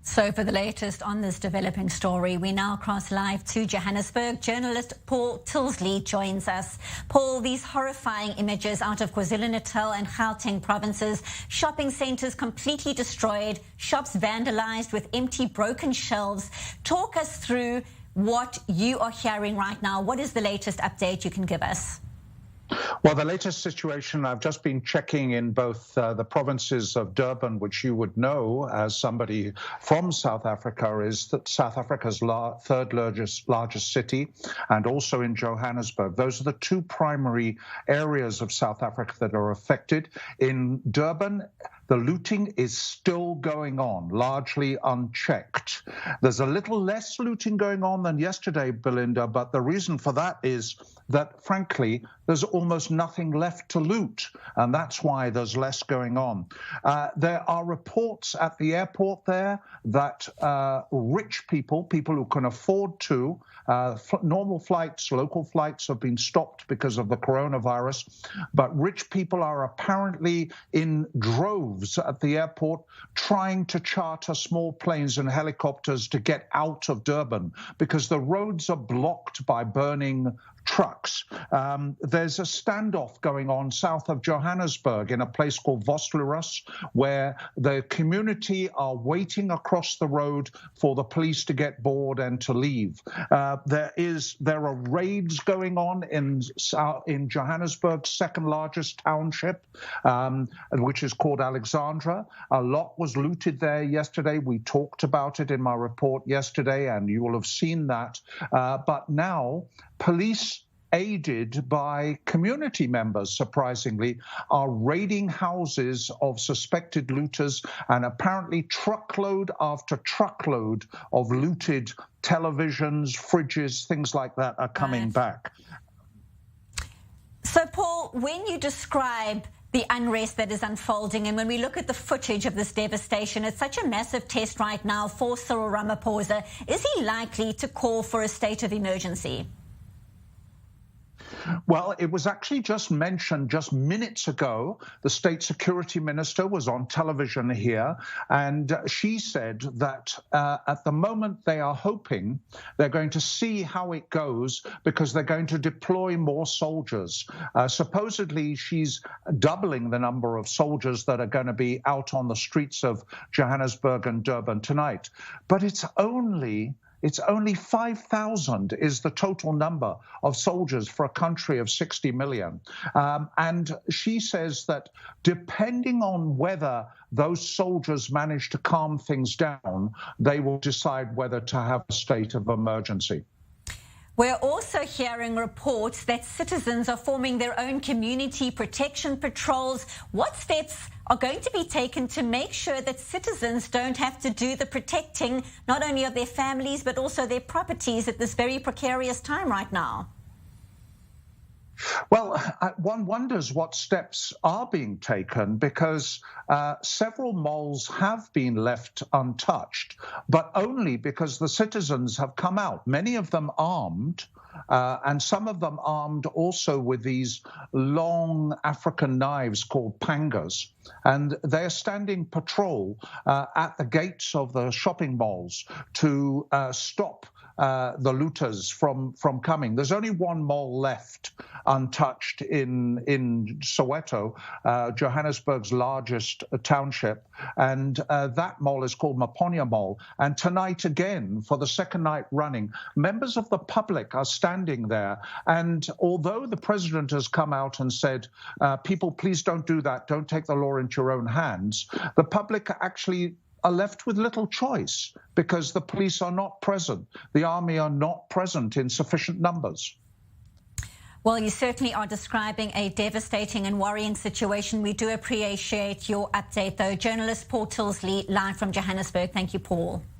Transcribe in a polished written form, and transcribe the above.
So for the latest on this developing story, we now cross live to Johannesburg. Journalist Paul Tilsley joins us. Paul, these horrifying images out of KwaZulu-Natal and Gauteng provinces, shopping centres completely destroyed, shops vandalised with empty, broken shelves. Talk us through what you are hearing right now. What is the latest update you can give us? Well, the latest situation, I've just been checking in both the provinces of Durban, which you would know as somebody from South Africa, is that South Africa's third largest city, and also in Johannesburg. Those are the two primary areas of South Africa that are affected. In Durban, the looting is still going on, largely unchecked. There's a little less looting going on than yesterday, Belinda, but the reason for that is that, frankly, there's almost nothing left to loot, and that's why there's less going on. There are reports at the airport there that rich people who can afford to, normal flights, local flights have been stopped because of the coronavirus, but rich people are apparently in droves at the airport trying to charter small planes and helicopters to get out of Durban because the roads are blocked by burning trucks. There's a standoff going on south of Johannesburg in a place called Vosloorus, where the community are waiting across the road for the police to get bored and to leave. There are raids going on in Johannesburg's second largest township, which is called Alexandra. A lot was looted there yesterday. We talked about it in my report yesterday, and you will have seen that. But now, police, aided by community members, surprisingly, are raiding houses of suspected looters, and apparently truckload after truckload of looted televisions, fridges, things like that are coming back. So, Paul, when you describe the unrest that is unfolding, and when we look at the footage of this devastation, it's such a massive test right now for Cyril Ramaphosa. Is he likely to call for a state of emergency? Well, it was actually just mentioned just minutes ago. The state security minister was on television here, and she said that at the moment they are hoping they're going to see how it goes because they're going to deploy more soldiers. Supposedly, she's doubling the number of soldiers that are going to be out on the streets of Johannesburg and Durban tonight. But it's only 5,000 is the total number of soldiers for a country of 60 million. And she says that depending on whether those soldiers manage to calm things down, they will decide whether to have a state of emergency. We're also hearing reports that citizens are forming their own community protection patrols. What steps are going to be taken to make sure that citizens don't have to do the protecting, not only of their families, but also their properties at this very precarious time right now? Well, one wonders what steps are being taken because several malls have been left untouched, but only because the citizens have come out, many of them armed, and some of them armed also with these long African knives called pangas. And they're standing patrol at the gates of the shopping malls to stop the looters from coming. There's only one mall left untouched in Soweto, Johannesburg's largest township, and that mall is called Maponya Mall. And tonight again, for the second night running, members of the public are standing there. And although the president has come out and said, people, please don't do that, don't take the law into your own hands, the public actually are left with little choice because the police are not present. The army are not present in sufficient numbers. Well, you certainly are describing a devastating and worrying situation. We do appreciate your update, though. Journalist Paul Tilsley, live from Johannesburg. Thank you, Paul.